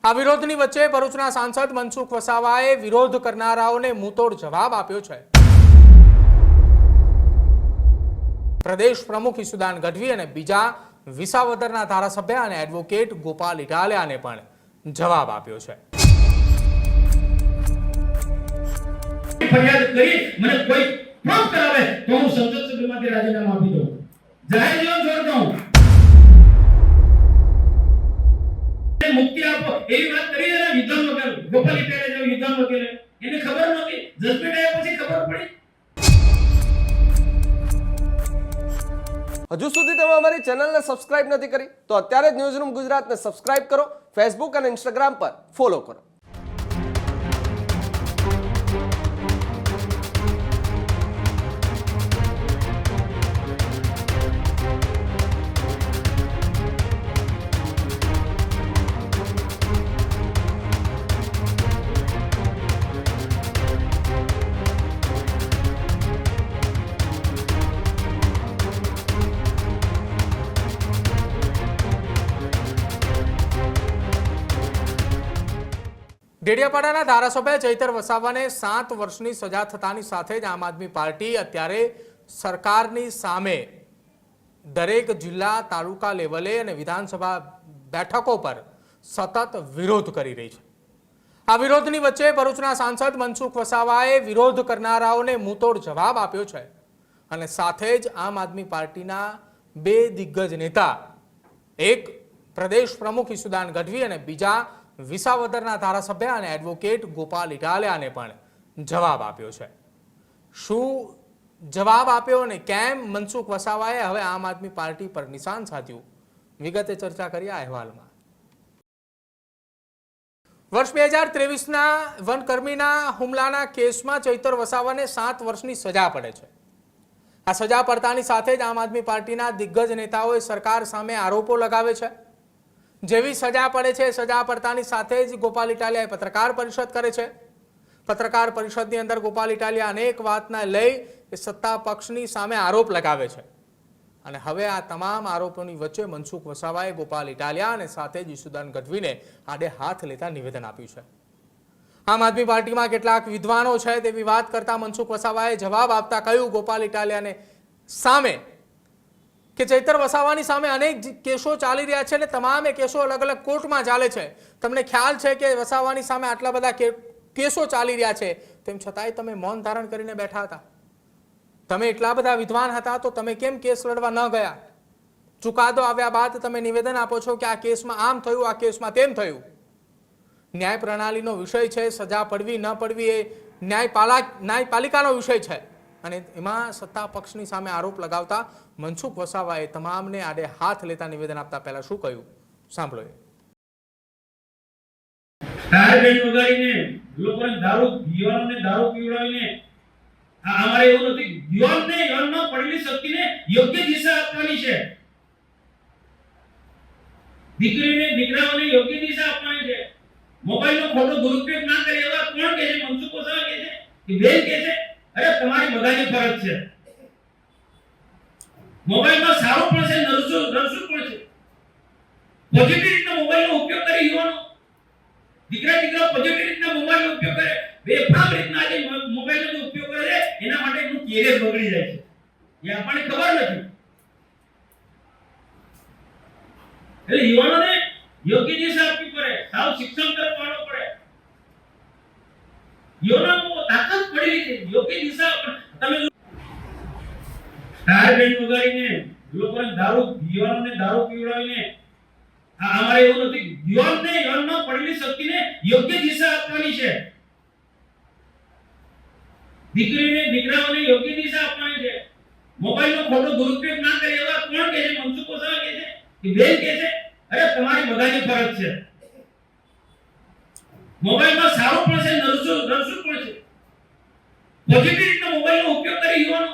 આ વિરોધની વચ્ચે ભરૂચના સાંસદ મનસુખ વસાવાએ વિરોધ કરનારાઓને મુંતોડ જવાબ આપ્યો છે। પ્રદેશ પ્રમુખ ઈસુદાન ગઢવી અને બીજા વિસાવદરના ધારાસભ્ય અને એડવોકેટ ગોપાલ ઇટાલિયાને પણ જવાબ આપ્યો છે। ફરિયાદ કરી મને કોઈ પ્રૂફ કરાવે તો હું સંસદ સભ્યમાંથી રાજીનામું આપી દઉં, જાહેર જીવન છોડી દઉં, મુક્તિ આપો એવી વાત કરી ને વિધાન વગર ગોપાલ ઇટાલિયા જેવો વિધાન વગર એને ખબર નહોતી, જજમેન્ટ આવ્યા પછી ખબર પડી। હજુ સુધી તમે અમારી ચેનલને સબસ્ક્રાઇબ નથી કરી તો અત્યારે જ ન્યૂઝરૂમ ગુજરાતને સબસ્ક્રાઇબ કરો, ફેસબુક અને ઇન્સ્ટાગ્રામ પર ફોલો કરો। ડેડિયાપાડાના ધારાસભ્ય ચૈતર વસાવાને 7 વર્ષની સજા થતાની સાથે જ આમ આદમી પાર્ટી અત્યારે સરકારની સામે દરેક જિલ્લા તાલુકા લેવલે અને વિધાનસભા બેઠકો પર સતત વિરોધ કરી રહી છે। આ વિરોધની વચ્ચે ભરૂચના સાંસદ મનસુખ વસાવાએ વિરોધ કરનારાઓને મુંતોડ જવાબ આપ્યો છે અને સાથે જ આમ આદમી પાર્ટીના 2 દિગ્ગજ નેતા, એક પ્રદેશ પ્રમુખ ઈસુદાન ગઢવી અને બીજા વિસાવદરના ધારાસભ્ય અને એડવોકેટ ગોપાલ ઇટાલિયાને પણ જવાબ આપ્યો છે। શું જવાબ આપ્યો અને કેમ મનસુખ વસાવાએ હવે આમ આદમી પાર્ટી પર નિશાન સાધ્યું, વિગતે ચર્ચા કરી આ અહેવાલમાં। વર્ષ 2023ના વનકર્મીના હુમલાના કેસમાં ચૈતર વસાવાને 7 વર્ષની સજા પડે છે। આ સજા પડતાની સાથે જ આમ આદમી પાર્ટીના દિગ્ગજ નેતાઓએ સરકાર સામે આરોપો લગાવે છે। જેવી સજા પડે છે, સજા પડતાની સાથે જ ગોપાલ ઇટાલિયાએ પત્રકાર પરિષદ કરે છે। પત્રકાર પરિષદની અંદર ગોપાલ ઇટાલિયા અનેક વાતને લઈ સત્તા પક્ષની સામે આરોપ લગાવે છે અને હવે આ તમામ આરોપોની વચ્ચે મનસુખ વસાવાએ ગોપાલ ઇટાલિયા અને સાથે જ ઈસુદાન ગઢવીને આડે હાથ લેતા નિવેદન આપ્યું છે। આમ આદમી પાર્ટીમાં કેટલાક વિદ્વાનો છે તેવી વાત કરતા મનસુખ વસાવાએ જવાબ આપતા કહ્યું ગોપાલ ઇટાલિયાને સામે કે ચૈતર વસાવાની સામે અનેક કેસો ચાલી રહ્યા છે અને તમામે કેસો અલગ અલગ કોર્ટમાં ચાલે છે। તમને ખ્યાલ છે કે વસાવાની સામે આટલા બધા કેસો ચાલી રહ્યા છે, તેમ છતાંય તમે મૌન ધારણ કરીને બેઠા હતા। તમે એટલા બધા વિદ્વાન હતા તો તમે કેમ કેસ લડવા ન ગયા? ચુકાદો આવ્યા બાદ તમે નિવેદન આપો છો કે આ કેસમાં આમ થયું, આ કેસમાં તેમ થયું। ન્યાય પ્રણાલીનો વિષય છે, સજા પડવી ન પડવી એ ન્યાયપાલિકાનો વિષય છે અને એમાં સત્તા પક્ષની સામે આરોપ લગાવતા મનસુખ વસાવાએ તમામને આડે હાથ લેતા નિવેદન આપતા પહેલા શું કહ્યું સાંભળો। ટાયર બેન્ડ વગાડીને લોકોને દારૂ યુવાનોને દારૂ પીવડાવીને અમારે એવું નથી, યુવાનમાં પડેલી શક્તિને યોગ્ય દિશા આપવાની છે, દીકરીને દીકરાઓને યોગ્ય દિશા આપવાની છે। મોબાઈલનો ખોટો દુરુપયોગ ના કરે એવા કોણ કહે છે? મનસુખ વસાવા કહે છે કે બેન કહે છે? અરે તમારી બધાની ફરજ છે, મોબાઈલમાં સારું પણ છે, નરસું પણ છે। પોઝિટિવ રીતના મોબાઈલનો ઉપયોગ કરે યુવાનો, દીકરા પોઝિટિવ રીતના મોબાઈલનો ઉપયોગ કરે, બેફામ રીતના આજે મોબાઈલનો ઉપયોગ કરે છે, એના માટે એનું કેરિયર બગડી જાય છે, એ આપણને ખબર નથી। એટલે યુવાનોને યોગ્ય દિશા આપવી પડે, સાવ શિક્ષણ તરફ વાળો પડે, યુવાનો તાકાત પડેલી છે, યોગ્ય દિશા તમે ટાયર બેન્ડ વગાડીને લોકોને યુવાનોને દારૂ પીવડાવીને અમારે એવું નથી, યુવાનમાં પડેલી શક્તિને યોગ્ય દિશા આપવાની છે, દીકરીને દીકરાઓને યોગ્ય દિશા આપવાની છે। મોબાઈલનો ખોટો દુરુપયોગ ના કરે એવા કોણ કહે છે? મનસુખ વસાવા કહે છે કે બેન કહે છે? અરે તમારી બધાની ફરજ છે, મોબાઈલમાં સારું પણ છે, નરસું પણ છે। પોઝિટિવ રીતના મોબાઈલનો ઉપયોગ કરે યુવાનો,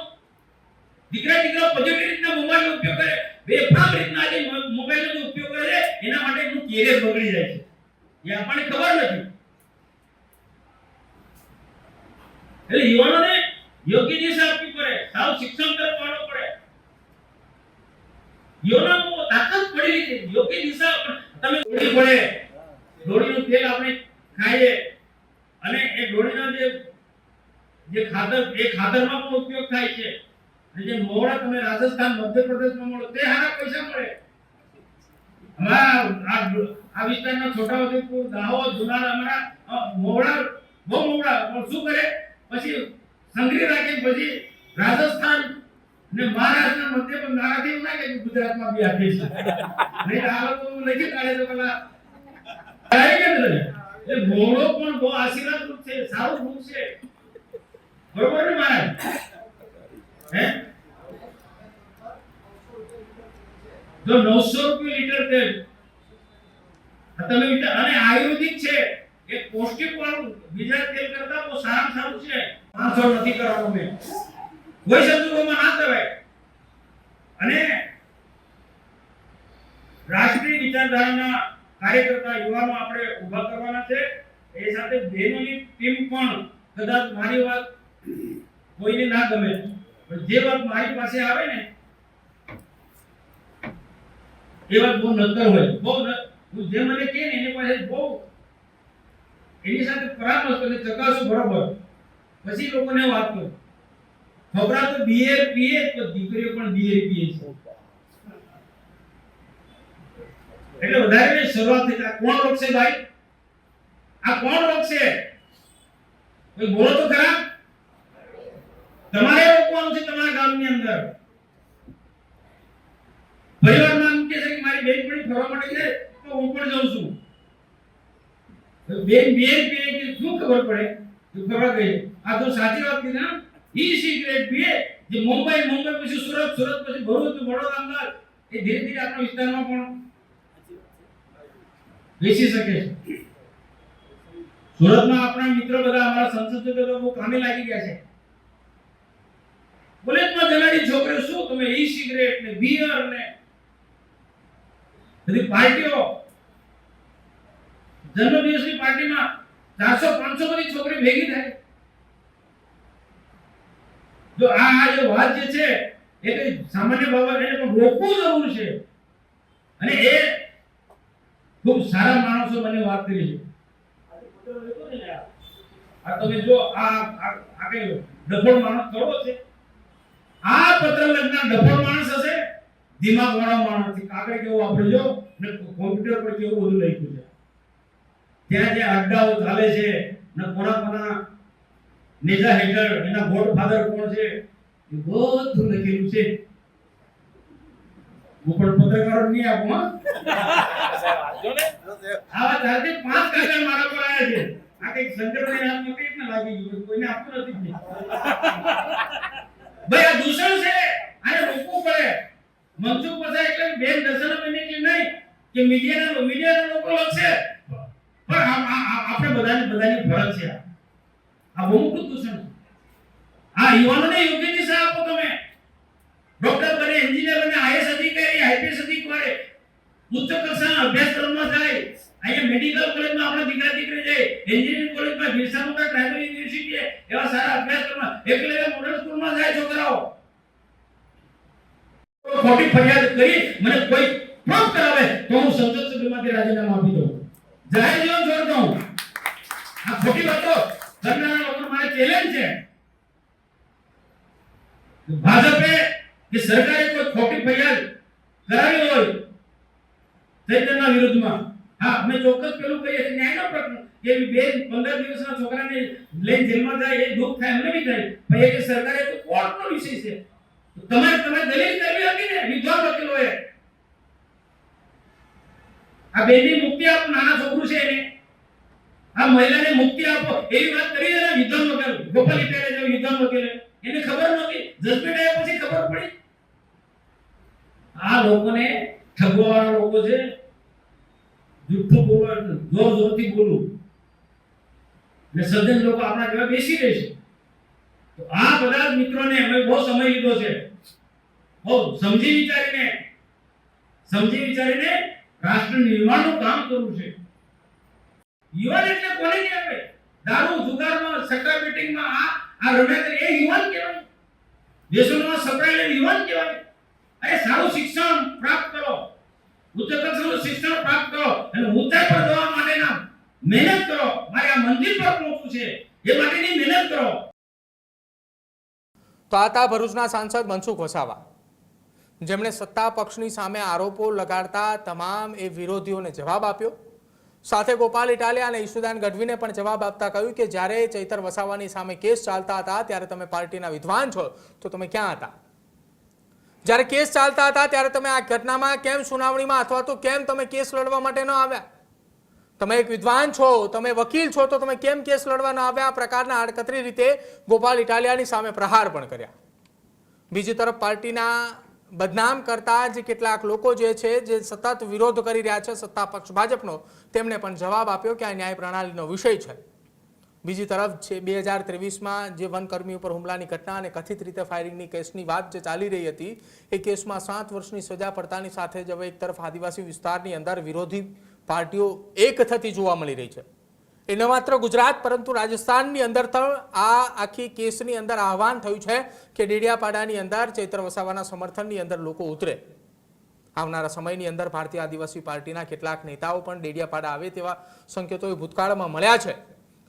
દીકરા પોઝિટિવ રીતના મોબાઈલનો ઉપયોગ કરે, બેફામ રીતના આજે મોબાઈલનો ઉપયોગ કરે છે, એના માટે એનું કેરિયર બગડી જાય છે, એ આપણને ખબર નથી। એટલે યુવાનોને યોગ્ય દિશા આપવી પડે, સાવ શિક્ષણ તરફ વાળો પડે, યુવાનો તાકાત પડેલી છે, યોગ્ય દિશા તમે પડે ડોળીનું તેલ આપણે ખાઈએ અને એ ડોળીના જે ખાતર એ ખાતરમાં પણ ઉપયોગ થાય છે અને જે મોવડા તમે રાજસ્થાન મધ્યપ્રદેશમાં મળો તે સારા પૈસા મળે. આ વિસ્તારના છોટાઉદેપુર દાહોદ જુનાગઢ અમારા મોવડા બહુ મોવડા પણ શું કરે પછી સંગ્રહ રાખે પછી રાજસ્થાન ને મહારાષ્ટ્રના મધ્ય પણ નારાથી એવું ના કે ગુજરાતમાં બી આપે છે નહીં આ લોકો લખી કાઢે તો પેલા આવી કે ને એ મોવડો પણ બહુ આશીર્વાદરૂપ છે, સારું વૃક્ષ છે, બરોબર ને મહારાજ? હે જો 900 રૂપિયા લીટર તેલ તમે વિચાર અને આયુર્વેદિક છે એક પૌષ્ટિક વાળું બીજા તેલ કરતા બહુ સારામાં સારું છે. 500 નથી કરવાનો મેં કોઈ સંજોગોમાં ના કરાય. અને રાષ્ટ્રીય વિચારધારાના કાર્યકર્તા યુવાનો આપણે ઊભા કરવાના છે. એ સાથે બહેનોની ટીમ પણ કદાચ મારી વાત કોઈને ના ગમે પણ જે વાત મારી પાસે આવે ને એ વાત બહુ નક્કર હોય, બહુ જે મને કહે ને એની પાસે બહુ એની સાથે પરામર્શ કરીને ચકાસું બરોબર પછી લોકોને વાત કરું. છોકરા તો બીએ પીએ તો દીકરીઓ પણ બીએ પીએ છે એટલે વધારે શરૂઆત થઈ. આ કોણ રોકશે ભાઈ? આ કોણ રોકશે? કોઈ બોલો તો ખરા. તમારે રોકવાનું છે તમારા ગામની અંદર. પરિવારમાં એમ કે છે કે મારી બેન પણ ફરવા માટે છે તો હું પણ જાઉં છું. બેન પીએ કે શું ખબર પડે તો ફરવા ગઈ. આ તો સાચી વાત કીધી ના. ઈ સિગરેટ પીએ જે મુંબઈ પછી સુરત પછી ભરૂચ વડોદરા અમદાવાદ એ ધીરે ધીરે આપણા વિસ્તારમાં પણ બેસી શકે છે. સુરતમાં આપણા મિત્રો બધા અમારા સંસદ સભ્યો બહુ કામે લાગી ગયા છે. કોલેજમાં જનારી છોકરીઓ શું તમે ઈ સિગરેટ ને બિયર ને બધી પાર્ટીઓ જન્મદિવસની પાર્ટીમાં 400-500 બધી છોકરી ભેગી થાય. જો આ જે વાત જે છે એ કઈ સામાન્ય બાબત એને પણ રોકવું જરૂર છે. અને એ ખૂબ સારા માણસો મને વાત કરી છે. આ તમે જો આ કઈ ડફોડ માણસ કરો છે. આ પત્ર લખનાર ડફોડ માણસ હશે, દિમાગ વાળો માણસ છે. કાગળ કેવું આપણે જો ને કોમ્પ્યુટર પર કેવું બધું લખ્યું છે. ત્યાં જે અડ્ડાઓ ચાલે છે ને કોના નેજા હેઠળ એના ગોડફાધર કોણ છે એ બધું લખેલું છે. હું પણ પત્રકારો નહીં આપું આવા 4 થી 5 કાગળ મારા પર આવ્યા છે. આ કઈક સંદર્ભની નામ નથી ને લાગી ગયું કોઈને આપતું નથી. ભાઈ આ દૂષણ છે, આને રોકવું પડે. મનસુખ પસાર એટલે બેન દર્શનાબેન એટલે નહીં કે મીડિયાના લોકો લખશે પણ આપણે બધાની ફરજ છે. આ બહુ મોટું દૂષણ છે. આ યુવાનોને યોગ્ય દિશા આપો. તમે ડોક્ટર બને, એન્જિનિયર બને, આઈએસ અધિકારી, આઈપીએસ અધિકારી, ઉચ્ચ કક્ષાના અભ્યાસક્રમમાં જાય. અહીંયા મેડિકલ કોલેજમાં આપણા દીકરા દીકરી જાય, એન્જિનિયરિંગ કોલેજમાં બિરસા મુંડા ટ્રાઇબલ યુનિવર્સિટી એવા સારા અભ્યાસક્રમમાં એકલવ્ય મોડલ સ્કૂલમાં જાય છોકરાઓ. ખોટી ફરિયાદ કરી મને કોઈ પ્રૂફ કરાવે તો હું સંસદ સભ્યમાંથી રાજીનામું આપી દઉં, જાહેર જીવન છોડી દઉં. આ ખોટી વાતો કરનારા લોકો મારે ચેલેન્જ છે. ભાજપે કે સરકારે કોઈ ખોટી ફરિયાદ કરાવી હોય ચૈતન્યના વિરુદ્ધમાં, હા અમે ચોક્કસ પેલું કહીએ છીએ ન્યાયનો પ્રશ્ન કે 15 દિવસના છોકરાને લઈને જેલમાં જાય એ દુઃખ થાય, અમને બી થાય. ભાઈ કે સરકારે તો કોર્ટનો વિષય છે. તમારે દલીલ કરવી હતી ને વિદ્વાન વકીલોએ. આ બેનની મુક્તિ આપો, નાના છોકરું છે એને. આ મહિલાને મુક્તિ આપો એવી વાત કરી ને વિદ્વાન વકીલ ગોપાલ ઇટાલિયા જેવો વિદ્વાન વકીલે. એને ખબર નહોતી, જજમેન્ટ આવ્યા પછી ખબર પડી. આ લોકોને ઠગવાવાળા લોકો છે. જુઠ્ઠું બોલવાનું, જોરથી બોલવું ને સજ્જન લોકો આપણા જેવા બેસી રહે છે. તો આ બધા મિત્રોને અમે બહુ સમય લીધો છે. બહુ સમજી વિચારીને રાષ્ટ્ર નિર્માણનું કામ કરવું છે. યુવાન એટલે કોને કહેવાય? દારૂ જુગારમાં સટ્ટા બેટિંગમાં આ રમ્યા કરે એ યુવાન કહેવાય? દેશોમાં સપડાયેલા યુવાન કહેવાય? અરે સારું શિક્ષણ પ્રાપ્ત કરો, ઉચ્ચ કક્ષાનું શિક્ષણ પ્રાપ્ત કરો અને ઊંચાઈ પર જવા માટેના મહેનત કરો, મારે આ મંજિલ પર પહોંચવું છે એ માટેની મહેનત કરો. તો આ હતા ભરૂચના સાંસદ મનસુખ વસાવા, જેમણે સત્તા પક્ષની સામે આરોપો લગાડતા તમામ એ વિરોધીઓને જવાબ આપ્યો. સાથે ગોપાલ ઇટાલિયા અને ઈશુદાન ગઢવીને પણ જવાબ આપતા કહ્યું કે જ્યારે ચૈતર વસાવાની સામે કેસ ચાલતા હતા ત્યારે તમે પાર્ટીના વિદ્વાન છો તો તમે ક્યાં હતા? જ્યારે કેસ ચાલતા હતા ત્યારે તમે આ ઘટનામાં કેમ સુનાવણીમાં અથવા તો કેમ તમે કેસ લડવા માટે ન આવ્યા? તમે એક વિદ્વાન છો, તમે વકીલ છો, તો તમે કેમ કેસ લડવા ન આવ્યા? આ પ્રકારના આડકતરી રીતે ગોપાલ ઇટાલિયાની સામે પ્રહાર પણ કર્યા. બીજી તરફ પાર્ટીના બદનામ કરતા જે કેટલાક લોકો જે છે જે સતત વિરોધ કરી રહ્યા છે સત્તા પક્ષ ભાજપનો, તેમણે પણ જવાબ આપ્યો કે આ ન્યાય પ્રણાલીનો વિષય છે. બીજી તરફ છે 2023માં જે વનકર્મી ઉપર હુમલાની ઘટના અને કથિત રીતે ફાયરિંગની કેસની વાત જે ચાલી રહી હતી, એ કેસમાં 7 વર્ષની સજા પડતાની સાથે જ હવે એક તરફ આદિવાસી વિસ્તારની અંદર વિરોધી પાર્ટીઓ એક થતી જોવા મળી રહી છે. એ ન માત્ર ગુજરાત પરંતુ રાજસ્થાનની અંદર આ આખી કેસની અંદર આહવાન થયું છે કે ડેડિયાપાડાની અંદર ચૈતર વસાવાના સમર્થનની અંદર લોકો ઉતરે. આવનારા સમયની અંદર ભારતીય આદિવાસી પાર્ટીના કેટલાક નેતાઓ પણ ડેડિયાપાડા આવે તેવા સંકેતો ભૂતકાળમાં મળ્યા છે.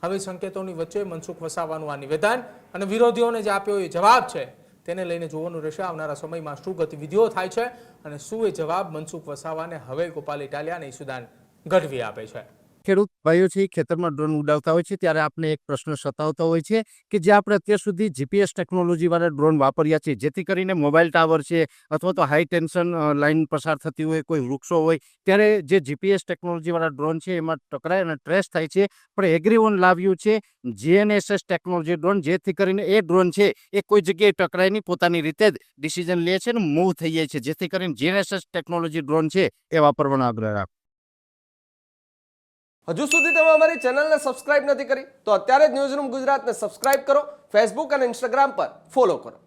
હવે સંકેતોની વચ્ચે મનસુખ વસાવાનું આ નિવેદન અને વિરોધીઓને જે આપ્યો એ જવાબ છે, તેને લઈને જોવાનું રહેશે આવનારા સમયમાં શું ગતિવિધિઓ થાય છે અને શું એ જવાબ મનસુખ વસાવાને હવે ગોપાલ ઇટાલિયા અને ઈશુદાન ગઢવી આપે છે. ખેડૂત ભાઈઓ છે ખેતરમાં ડ્રોન ઉડાવતા હોય છે ત્યારે આપણે એક પ્રશ્ન સતાવતો હોય છે કે જે આપણે અત્યાર સુધી જીપીએસ ટેકનોલોજી વાળા ડ્રોન વાપર્યા છે, જેથી કરીને મોબાઈલ ટાવર છે અથવા તો હાઈ ટેન્શન લાઇન પસાર થતી હોય, કોઈ વૃક્ષો હોય, ત્યારે જે જીપીએસ ટેકનોલોજી વાળા ડ્રોન છે એમાં ટકરાય અને ટ્રેસ થાય છે. પણ એગ્રીવન લાવ્યું છે જીએનએસએસ ટેકનોલોજી ડ્રોન, જેથી કરીને એ ડ્રોન છે એ કોઈ જગ્યાએ ટકરાય નહીં, પોતાની રીતે જ ડિસિઝન લે છે ને મૂવ થઈ જાય છે, જેથી કરીને જીએનએસએસ ટેકનોલોજી ડ્રોન છે એ વાપરવાનો આગ્રહ રાખો. હજુ સુધી તમે અમારી ચેનલને સબસ્ક્રાઇબ નથી કરી તો અત્યારે જ ન્યૂઝરૂમ ગુજરાતને સબસ્ક્રાઇબ કરો, ફેસબુક અને ઇન્સ્ટાગ્રામ પર ફોલો કરો.